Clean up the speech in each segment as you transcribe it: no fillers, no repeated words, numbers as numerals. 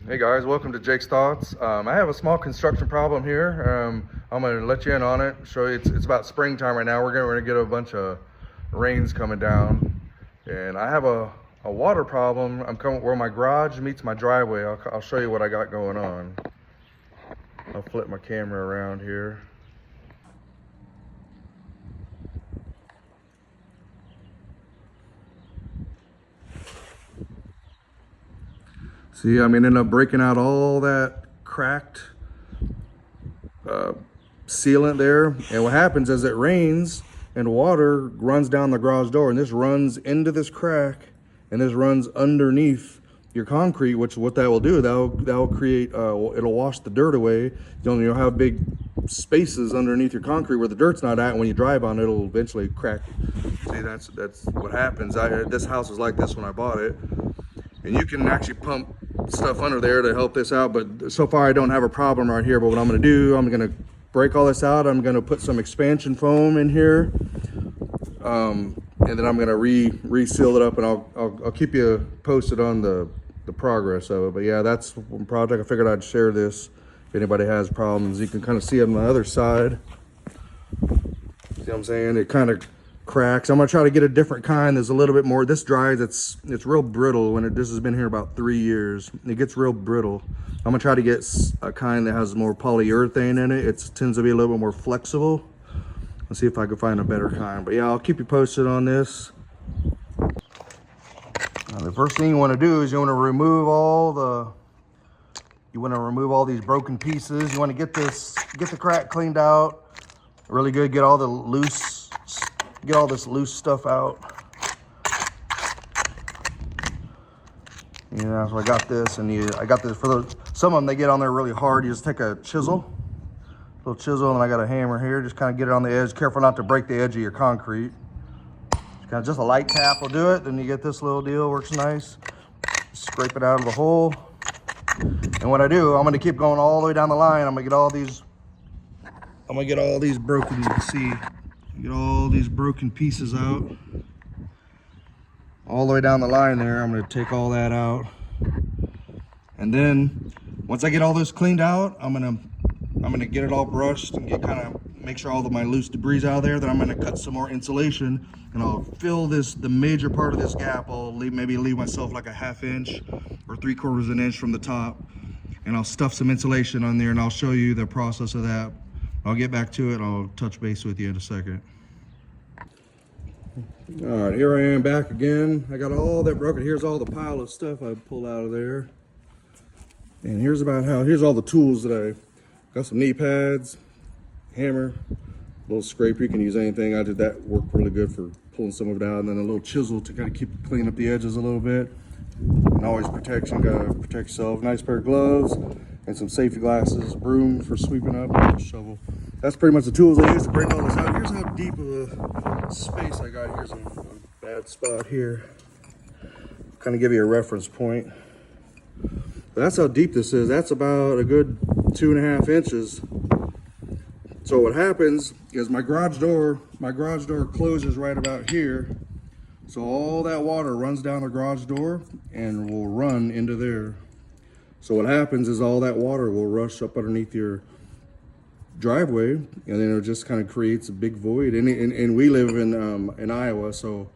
Hey guys, welcome to Jake's Thoughts. I have a small construction problem here. I'm going to let you in on it. Show you it's about springtime right now. We're going to get a bunch of rains coming down, and I have a water problem. I'm coming where my garage meets my driveway. I'll show you what I got going on. I'll flip my camera around here. See, I'm ended up breaking out all that cracked sealant there, and what happens is it rains and water runs down the garage door, and this runs into this crack, and this runs underneath your concrete, which what that will do, that'll create it'll wash the dirt away. You'll have big spaces underneath your concrete where the dirt's not at, and when you drive on it, it'll eventually crack. See, that's what happens. This house was like this when I bought it, and you can actually pump stuff under there to help this out, but so far I don't have a problem right here. But what I'm going to do, I'm going to break all this out. I'm going to put some expansion foam in here, and then I'm going to reseal it up, and I'll keep you posted on the progress of it. But yeah, that's one project. I figured I'd share this if anybody has problems. You can kind of see it on the other side. See what I'm saying? It kind of cracks. I'm gonna try to get a different kind. There's a little bit more. This dries. It's real brittle. This has been here about 3 years. It gets real brittle. I'm gonna try to get a kind that has more polyurethane in it. It tends to be a little bit more flexible. Let's see if I can find a better kind. But yeah, I'll keep you posted on this. Now, the first thing you want to do is you want to remove all these broken pieces. You want to get the crack cleaned out really good. Get all this loose stuff out. Yeah, so I got this, and I got this for those. Some of them, they get on there really hard. You just take a little chisel, and I got a hammer here. Just kind of get it on the edge. Careful not to break the edge of your concrete. Just a light tap will do it. Then you get this little deal, works nice. Scrape it out of the hole. And what I do, I'm gonna keep going all the way down the line. I'm gonna get all these broken, you can see. Get all these broken pieces out. All the way down the line there, I'm gonna take all that out. And then, once I get all this cleaned out, I'm gonna get it all brushed and make sure all of my loose debris out of there. Then I'm gonna cut some more insulation, and I'll fill the major part of this gap. I'll maybe leave myself like a 1/2 inch or 3/4 inch from the top, and I'll stuff some insulation on there, and I'll show you the process of that. I'll get back to it. I'll touch base with you in a second. All right, here I am back again. I got all that broken. Here's all the pile of stuff I pulled out of there. And here's all the tools that I got. Some knee pads, hammer, a little scraper. You can use anything. I did that, worked really good for pulling some of it out. And then a little chisel to kind of clean up the edges a little bit. And always protection, gotta protect yourself. Nice pair of gloves and some safety glasses, broom for sweeping up, and a shovel. That's pretty much the tools I use to break all this out. Here's how deep of a space I got. Here's a bad spot here. Kind of give you a reference point. But that's how deep this is. That's about a good 2.5 inches. So what happens is my garage door closes right about here. So all that water runs down the garage door and will run into there. So what happens is all that water will rush up underneath your driveway, and then it just kind of creates a big void. And we live in Iowa, so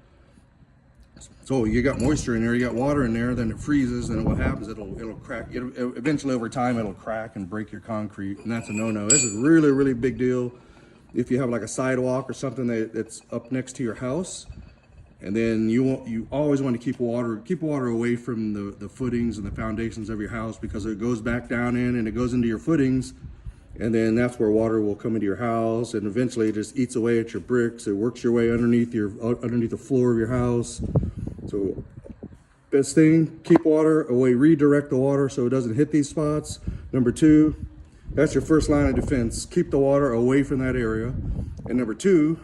you got moisture in there, you got water in there, then it freezes, and what happens, it'll crack. Eventually over time it'll crack and break your concrete, and that's a no-no. This is really, really big deal if you have like a sidewalk or something that's up next to your house. And then you always want to keep water away from the footings and the foundations of your house, because it goes back down in and it goes into your footings, and then that's where water will come into your house, and eventually it just eats away at your bricks. It works your way underneath the floor of your house. So best thing, keep water away, redirect the water so it doesn't hit these spots. Number 2, that's your first line of defense. Keep the water away from that area. And number 2,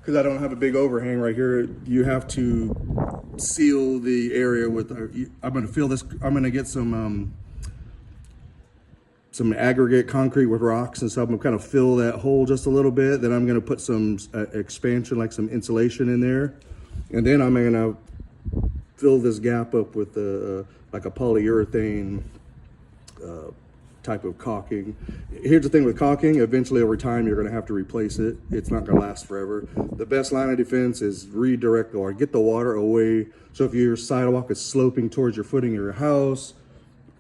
because I don't have a big overhang right here, you have to seal the area with, I'm going to fill this, I'm going to get some aggregate concrete with rocks and stuff. I'm going to kind of fill that hole just a little bit. Then I'm going to put some expansion, like some insulation in there. And then I'm going to fill this gap up with like a polyurethane type of caulking. Here's the thing with caulking, eventually over time you're going to have to replace it. It's not going to last forever. The best line of defense is redirect the water, get the water away. So if your sidewalk is sloping towards your footing of your house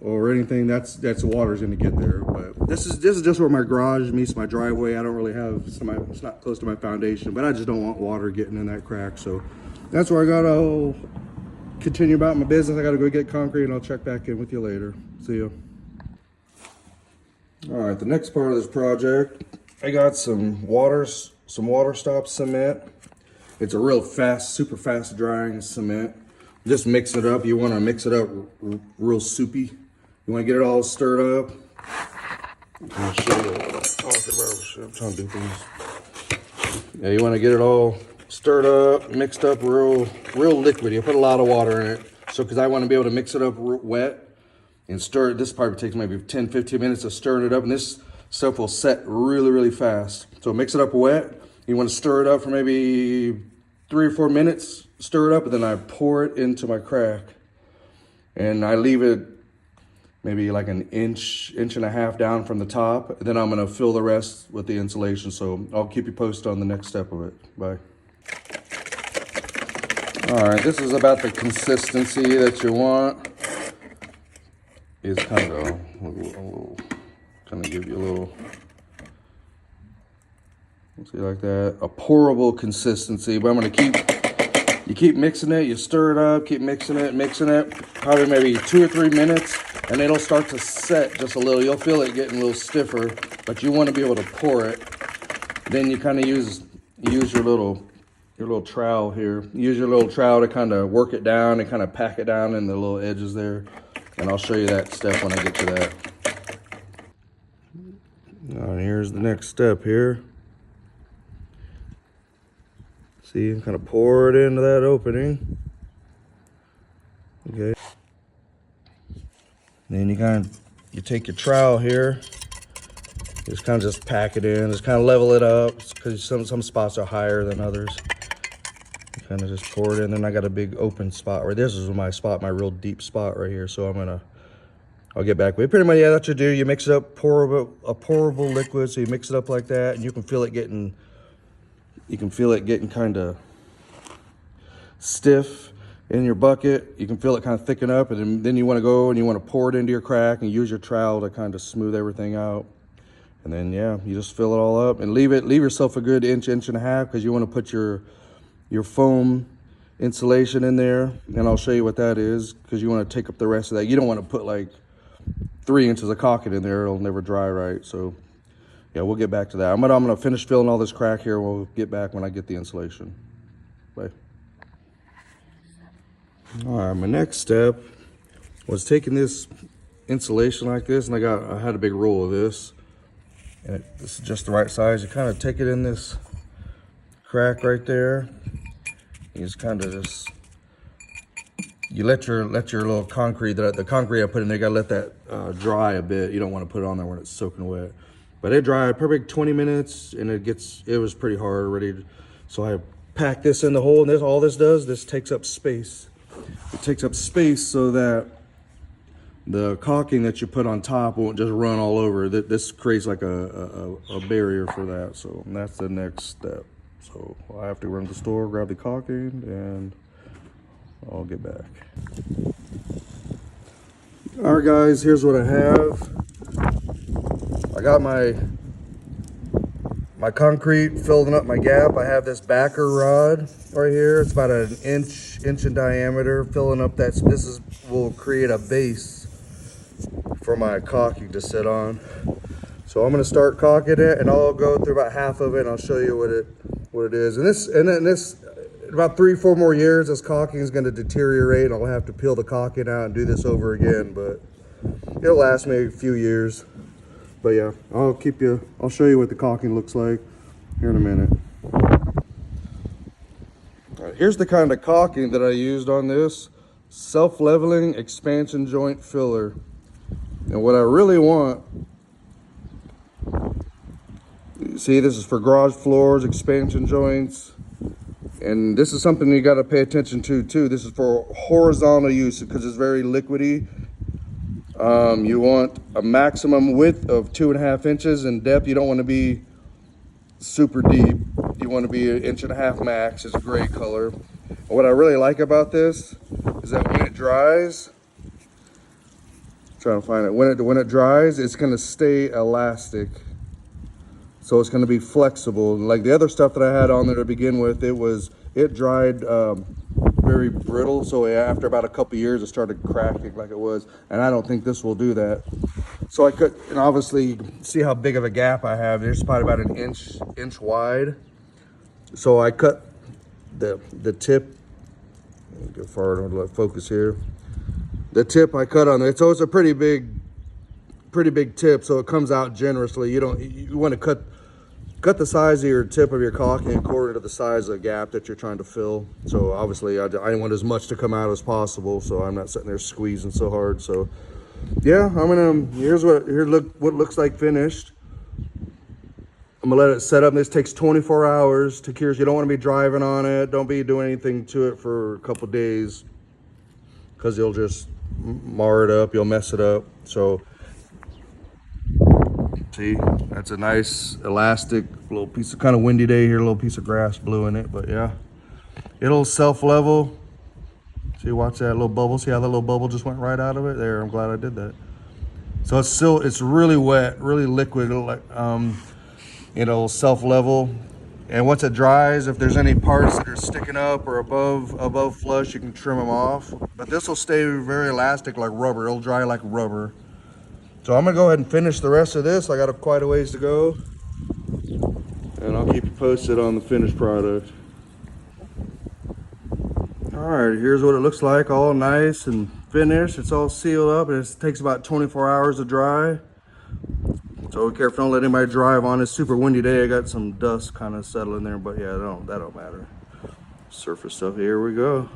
or anything, that's the water's going to get there. But this is just where my garage meets my driveway. I don't really have, it's not close to my foundation, but I just don't want water getting in that crack. So that's where I gotta continue about my business. I gotta go get concrete, and I'll check back in with you later. See you. All right, the next part of this project, I got some water stop cement. It's a real fast, super fast drying cement. Just mix it up. You want to mix it up real soupy. You want to get it all stirred up. I'll show you what I'm talking about. I'm trying to do things. Yeah, you want to get it all stirred up, mixed up real liquid. You put a lot of water in it. So, because I want to be able to mix it up wet and stir it. This probably takes maybe 10, 15 minutes of stirring it up. And this stuff will set really fast. So mix it up wet. You want to stir it up for maybe 3 or 4 minutes, stir it up, and then I pour it into my crack. And I leave it maybe like an inch and a half down from the top. Then I'm gonna fill the rest with the insulation. So I'll keep you posted on the next step of it. Bye. All right, this is about the consistency that you want. It's kind of kind of give you a little, see, like that, a pourable consistency. But I'm gonna keep mixing it, you stir it up, keep mixing it, probably maybe 2 or 3 minutes, and it'll start to set just a little. You'll feel it getting a little stiffer, but you want to be able to pour it. Then you kind of use your little trowel here. Use your little trowel to kind of work it down and kind of pack it down in the little edges there. And I'll show you that step when I get to that. All right, here's the next step here. See, kind of pour it into that opening. Okay. Then you take your trowel here. Just kind of pack it in. Just kind of level it up because some spots are higher than others. You kind of just pour it in. Then I got a big open spot right. This is my spot, my real deep spot right here. So I'll get back with it. Pretty much, yeah, that's what you do. You mix it up, a pourable liquid. So you mix it up like that, and you can feel it getting kind of stiff in your bucket. You can feel it kind of thicken up, and then you want to go and you want to pour it into your crack and use your trowel to kind of smooth everything out. And then, yeah, you just fill it all up and leave yourself a good inch and a half, because you want to put your foam insulation in there. And I'll show you what that is, because you want to take up the rest of that. You don't want to put like 3 inches of caulking in there. It'll never dry right. So yeah, we'll get back to that. I'm gonna finish filling all this crack here. We'll get back when I get the insulation. Bye. All right, my next step was taking this insulation like this, and I had a big roll of this. And this is just the right size. You kind of take it in this crack right there. You just kind of you let your little concrete, the concrete I put in there, you gotta let that dry a bit. You don't want to put it on there when it's soaking wet. But it dried probably 20 minutes, and it was pretty hard already. So I packed this in the hole, and all this does, this takes up space. It takes up space so that the caulking that you put on top won't just run all over. This creates like a barrier for that. So that's the next step. So I have to run to the store, grab the caulking, and I'll get back. All right, guys, here's what I have. I got my concrete filling up my gap. I have this backer rod right here. It's about an inch in diameter, filling up that. Will create a base for my caulking to sit on. So I'm gonna start caulking it, and I'll go through about half of it, and I'll show you what it is. And then this about 3 or 4 more years, this caulking is gonna deteriorate, and I'll have to peel the caulking out and do this over again, but it'll last me a few years. But yeah, I'll show you what the caulking looks like here in a minute. All right, here's the kind of caulking that I used on this. Self-leveling expansion joint filler. And what I really want, see, this is for garage floors, expansion joints. And this is something you got to pay attention to too. This is for horizontal use because it's very liquidy. You want a maximum width of 2.5 inches, and depth you don't want to be super deep. You want to be 1.5 inches max. It's a gray color. And what I really like about this is that when it dries, trying to find it, when it dries, it's going to stay elastic. So it's going to be flexible. Like the other stuff that I had on there to begin with, it dried very brittle. So after about a couple years, it started cracking like it was. And I don't think this will do that. So I could, and obviously, see how big of a gap I have. There's probably about an inch wide. So I cut the tip. Get forward and let focus here. The tip I cut on there. So it's a pretty big tip. So it comes out generously. You want to cut the size of your tip of your caulking according to the size of the gap that you're trying to fill. So obviously I want as much to come out as possible. So I'm not sitting there squeezing so hard. So yeah, here's what looks like finished. I'm gonna let it set up. This takes 24 hours to cure. You don't want to be driving on it. Don't be doing anything to it for a couple days, because you'll just mar it up. You'll mess it up. So see, that's a nice elastic little piece of, kind of windy day here, a little piece of grass blew in it, but yeah, it'll self-level. See, watch that little bubble. See how that little bubble just went right out of it there? I'm glad I did that. So it's really wet, really liquid. It'll self-level, and once it dries, if there's any parts that are sticking up or above flush, you can trim them off. But this will stay very elastic like rubber. It'll dry like rubber. So I'm gonna go ahead and finish the rest of this. I got quite a ways to go, and I'll keep you posted on the finished product. All right, here's what it looks like, all nice and finished. It's all sealed up, and it takes about 24 hours to dry. So be careful, don't let anybody drive on. It's super windy day. I got some dust kind of settling there, but yeah, that don't matter. Surface stuff, here we go.